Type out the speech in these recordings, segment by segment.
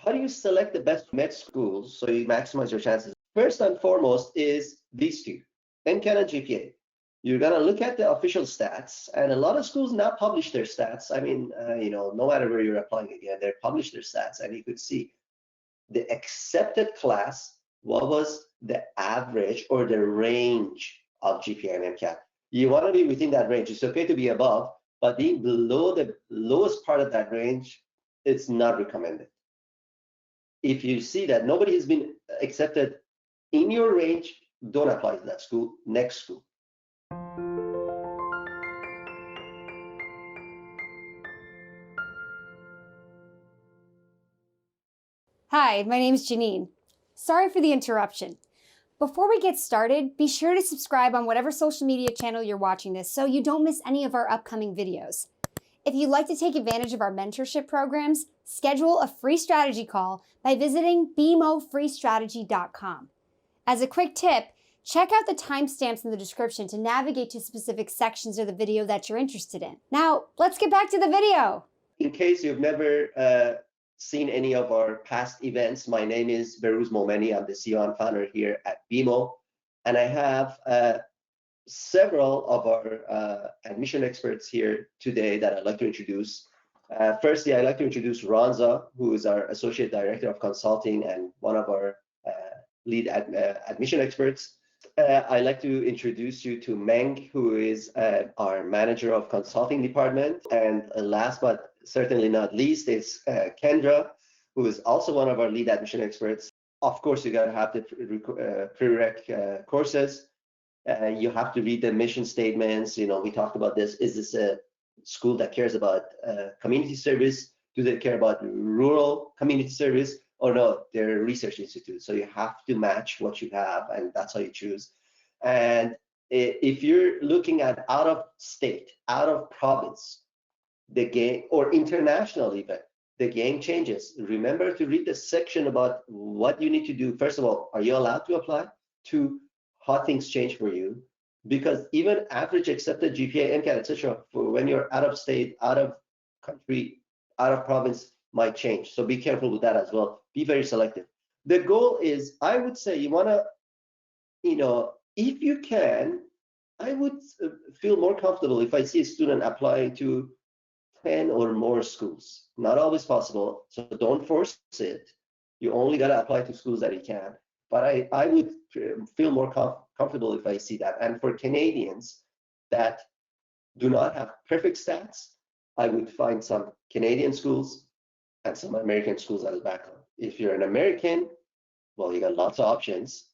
How do you select the best med schools so you maximize your chances? First and foremost is these two, MCAT and GPA. You're gonna look at the official stats, and a lot of schools now publish their stats. I mean, no matter where you're applying again, they publish their stats, and you could see the accepted class, what was the average or the range of GPA and MCAT. You want to be within that range. It's okay to be above, but being below the lowest part of that range, it's not recommended. If you see that nobody has been accepted in your range, don't apply to that school, next school. Hi, my name is Janine. Sorry for the interruption. Before we get started, be sure to subscribe on whatever social media channel you're watching this so you don't miss any of our upcoming videos. If you'd like to take advantage of our mentorship programs, schedule a free strategy call by visiting BeMoFreeStrategy.com. As a quick tip, check out the timestamps in the description to navigate to specific sections of the video that you're interested in. Now, let's get back to the video. In case you've never seen any of our past events, my name is Behrouz Momeni. I'm the CEO and founder here at BeMo, and I have several of our admission experts here today that I'd like to introduce. Firstly, I'd like to introduce Ranza, who is our Associate Director of Consulting and one of our lead admission experts. I'd like to introduce you to Meng, who is our Manager of Consulting Department. And last but certainly not least is Kendra, who is also one of our lead admission experts. Of course, you gotta have the prereq courses. You have to read the mission statements. We talked about this. Is this a school that cares about community service? Do they care about rural community service? Or no, they're a research institute. So you have to match what you have, and that's how you choose. And if you're looking at out of state, out of province, the game, or international even, the game changes. Remember to read the section about what you need to do. First of all, are you allowed to apply? To how things change for you, because even average accepted GPA, MCAT, etc., for when you're out of state, out of country, out of province, might change. So be careful with that as well. Be very selective. The goal is, I would say, you want to, if you can, I would feel more comfortable if I see a student applying to 10 or more schools. Not always possible, so don't force it. You only got to apply to schools that you can. But I would feel more comfortable if I see that. And for Canadians that do not have perfect stats, I would find some Canadian schools and some American schools as a backup. If you're an American, well, you got lots of options,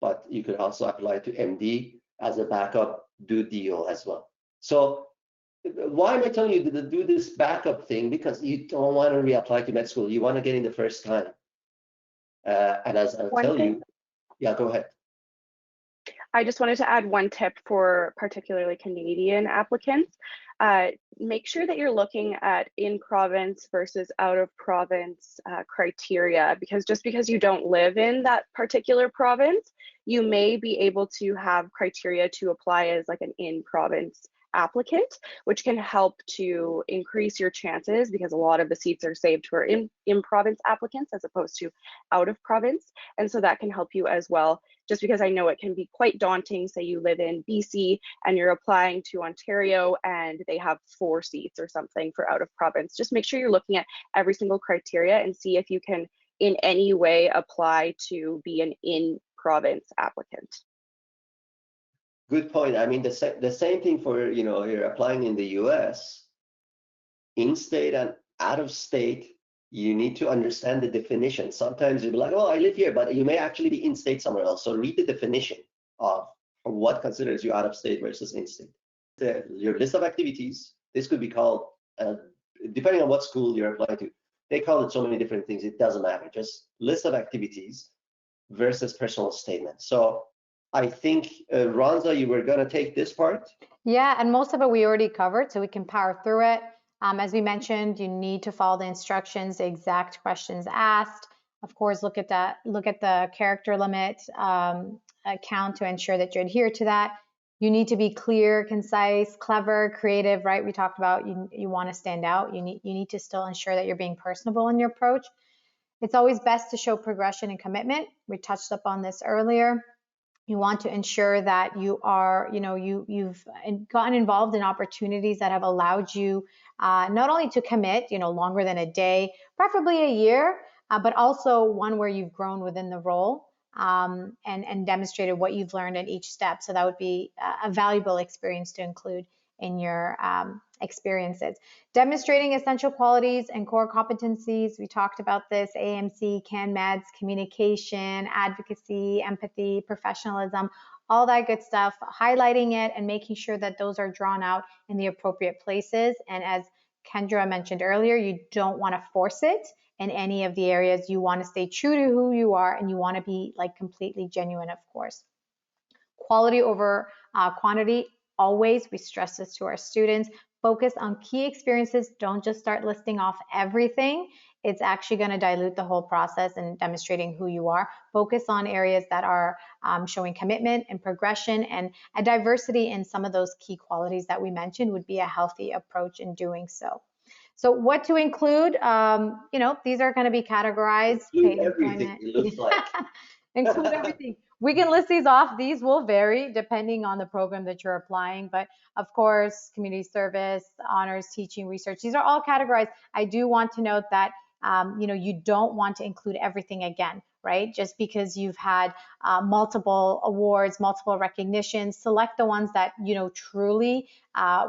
but you could also apply to MD as a backup, do DO as well. So why am I telling you to do this backup thing? Because you don't want to reapply to med school. You want to get in the first time. And as I'll tell you, yeah, go ahead. I just wanted to add one tip for particularly Canadian applicants. Make sure that you're looking at in-province versus out-of-province criteria, because just because you don't live in that particular province, you may be able to have criteria to apply as like an in-province applicant, which can help to increase your chances, because a lot of the seats are saved for in-province applicants as opposed to out of province. And so that can help you as well, just because I know it can be quite daunting. Say you live in BC and you're applying to Ontario and they have 4 seats or something for out of province. Just make sure you're looking at every single criteria and see if you can in any way apply to be an in-province applicant. Good point. I mean, the same thing for, you're applying in the US, in-state and out of state, you need to understand the definition. Sometimes you'll be like, oh, I live here, but you may actually be in-state somewhere else. So read the definition of what considers you out of state versus in-state. Your list of activities, this could be called, depending on what school you're applying to, they call it so many different things. It doesn't matter. Just list of activities versus personal statement. So I think, Ranza, you were going to take this part. Yeah, and most of it we already covered, so we can power through it. As we mentioned, you need to follow the instructions, the exact questions asked. Of course, look at the character limit count to ensure that you adhere to that. You need to be clear, concise, clever, creative, right? We talked about you want to stand out. You need to still ensure that you're being personable in your approach. It's always best to show progression and commitment. We touched upon this earlier. You want to ensure that you are, you've gotten involved in opportunities that have allowed you not only to commit, longer than a day, preferably a year, but also one where you've grown within the role and demonstrated what you've learned in each step. So that would be a valuable experience to include in your experiences. Demonstrating essential qualities and core competencies. We talked about this: AMC, CanMeds, communication, advocacy, empathy, professionalism, all that good stuff, highlighting it and making sure that those are drawn out in the appropriate places. And as Kendra mentioned earlier, you don't want to force it in any of the areas. You want to stay true to who you are, and you want to be like completely genuine, of course. Quality over quantity. Always, we stress this to our students. Focus on key experiences. Don't just start listing off everything. It's actually going to dilute the whole process and demonstrating who you are. Focus on areas that are showing commitment and progression, and a diversity in some of those key qualities that we mentioned would be a healthy approach in doing so. So what to include? These are going to be categorized. Include everything, it looks like. Include everything. We can list these off. These will vary depending on the program that you're applying. But of course, community service, honors, teaching, research, these are all categorized. I do want to note that you don't want to include everything again, right? Just because you've had multiple awards, multiple recognitions, select the ones that, truly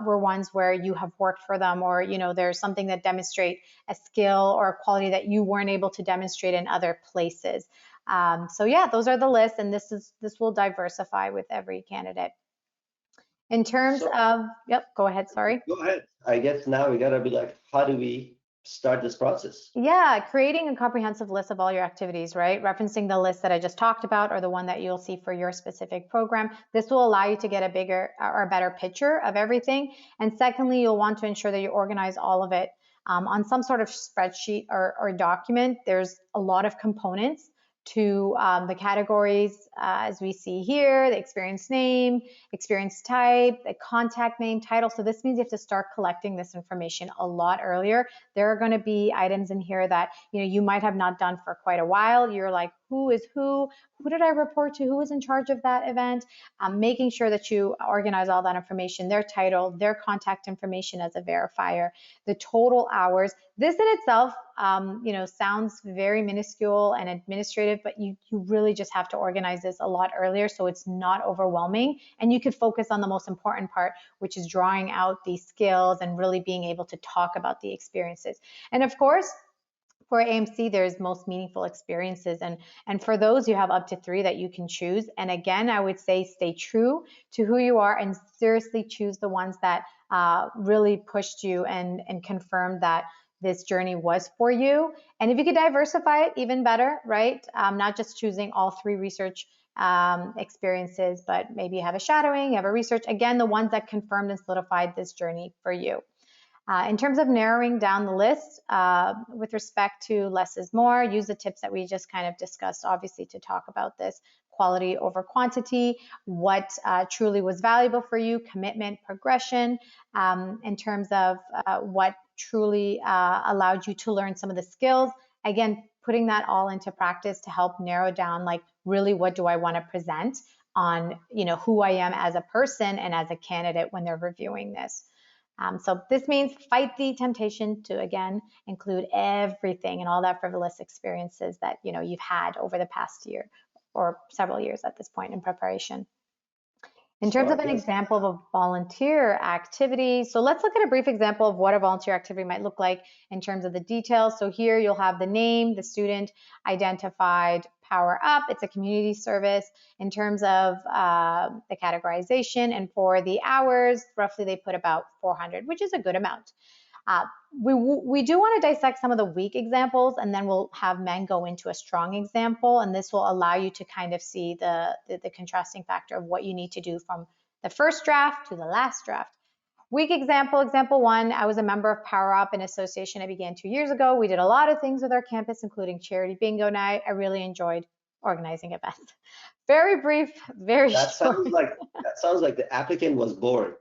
were ones where you have worked for them, or, there's something that demonstrate a skill or a quality that you weren't able to demonstrate in other places. So yeah, those are the lists, and this will diversify with every candidate. In terms of, yep, go ahead, sorry. Go ahead. I guess now we gotta be like, how do we start this process? Yeah, creating a comprehensive list of all your activities, right? Referencing the list that I just talked about, or the one that you'll see for your specific program. This will allow you to get a bigger or a better picture of everything. And secondly, you'll want to ensure that you organize all of it on some sort of spreadsheet or document. There's a lot of components to the categories as we see here: the experience name, experience type, the contact name, title. So this means you have to start collecting this information a lot earlier. There are going to be items in here that you might have not done for quite a while. You're like, who is who? Who did I report to? Who was in charge of that event? Making sure that you organize all that information, their title, their contact information as a verifier, the total hours. This in itself, sounds very minuscule and administrative, but you really just have to organize this a lot earlier so it's not overwhelming, and you could focus on the most important part, which is drawing out these skills and really being able to talk about the experiences. And of course, for AMC, there's most meaningful experiences, and for those you have up to 3 that you can choose. And again, I would say stay true to who you are and seriously choose the ones that really pushed you and confirmed that this journey was for you. And if you could diversify it, even better, right? Not just choosing all 3 research experiences, but maybe you have a shadowing, you have a research, again, the ones that confirmed and solidified this journey for you. In terms of narrowing down the list, with respect to less is more, use the tips that we just kind of discussed, obviously, to talk about this: quality over quantity, what truly was valuable for you, commitment, progression, in terms of what truly allowed you to learn some of the skills. Again, putting that all into practice to help narrow down, like, really, what do I want to present on, who I am as a person and as a candidate when they're reviewing this. So this means fight the temptation to, again, include everything and all that frivolous experiences that you've had over the past year or several years at this point in preparation. In terms of an example of a volunteer activity, so let's look at a brief example of what a volunteer activity might look like in terms of the details. So here you'll have the name, the student identified, Power Up. It's a community service. In terms of the categorization and for the hours, roughly they put about 400, which is a good amount. We do want to dissect some of the weak examples, and then we'll have men go into a strong example, and this will allow you to kind of see the contrasting factor of what you need to do from the first draft to the last draft. Weak example, example 1, I was a member of Power Up, an association I began 2 years ago. We did a lot of things with our campus, including charity bingo night. I really enjoyed organizing events. Very brief, very short. That sounds like the applicant was bored.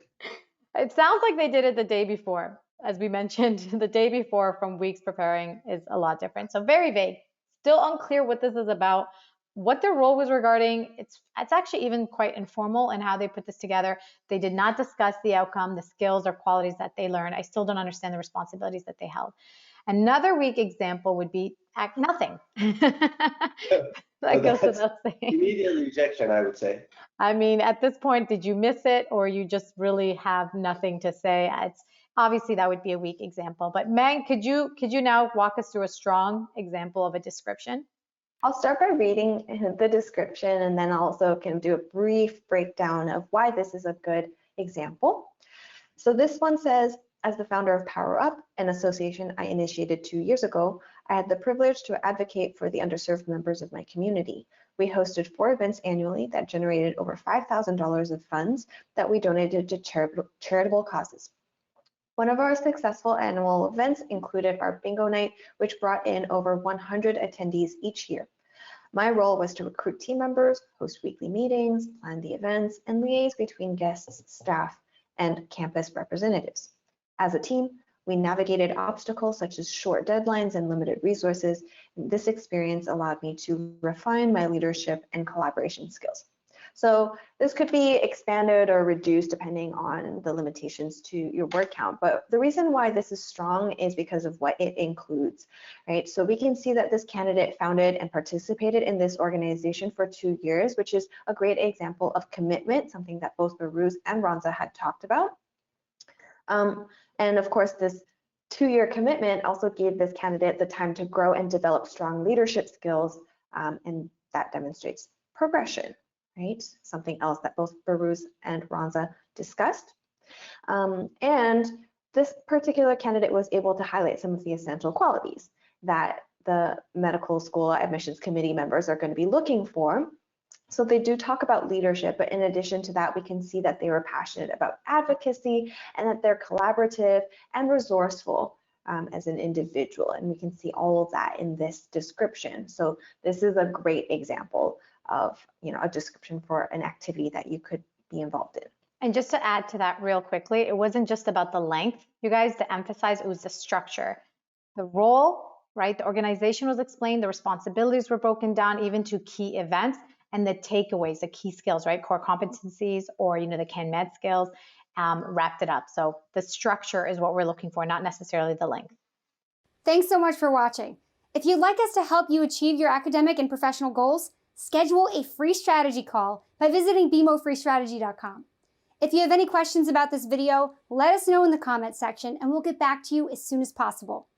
It sounds like they did it the day before. As we mentioned, the day before from weeks preparing is a lot different. So very vague. still unclear what this is about, what their role was regarding. It's actually even quite informal in how they put this together. They did not discuss the outcome, the skills or qualities that they learned. I still don't understand the responsibilities that they held. Another weak example would be act nothing. That goes without saying. Immediate rejection, I would say. I mean, at this point, did you miss it, or you just really have nothing to say? It's obviously that would be a weak example. But Meg, could you now walk us through a strong example of a description? I'll start by reading the description, and then also can do a brief breakdown of why this is a good example. So this one says, as the founder of Power Up, an association I initiated 2 years ago, I had the privilege to advocate for the underserved members of my community. We hosted 4 events annually that generated over $5,000 of funds that we donated to charitable causes. One of our successful annual events included our bingo night, which brought in over 100 attendees each year. My role was to recruit team members, host weekly meetings, plan the events, and liaise between guests, staff, and campus representatives. As a team, we navigated obstacles such as short deadlines and limited resources. This experience allowed me to refine my leadership and collaboration skills. So this could be expanded or reduced depending on the limitations to your word count. But the reason why this is strong is because of what it includes, right? So we can see that this candidate founded and participated in this organization for 2 years, which is a great example of commitment, something that both Behrooz and Ronza had talked about. And of course, this 2-year commitment also gave this candidate the time to grow and develop strong leadership skills, and that demonstrates progression, right? Something else that both Behrooz and Ronza discussed. And this particular candidate was able to highlight some of the essential qualities that the medical school admissions committee members are going to be looking for. So they do talk about leadership, but in addition to that, we can see that they were passionate about advocacy and that they're collaborative and resourceful as an individual. And we can see all of that in this description. So this is a great example of, a description for an activity that you could be involved in. And just to add to that real quickly, it wasn't just about the length, you guys, to emphasize, it was the structure. The role, right? The organization was explained, the responsibilities were broken down even to key events, and the takeaways, the key skills, right? Core competencies or, the CanMed skills, wrapped it up. So the structure is what we're looking for, not necessarily the length. Thanks so much for watching. If you'd like us to help you achieve your academic and professional goals, schedule a free strategy call by visiting BeMoFreeStrategy.com. If you have any questions about this video, let us know in the comments section and we'll get back to you as soon as possible.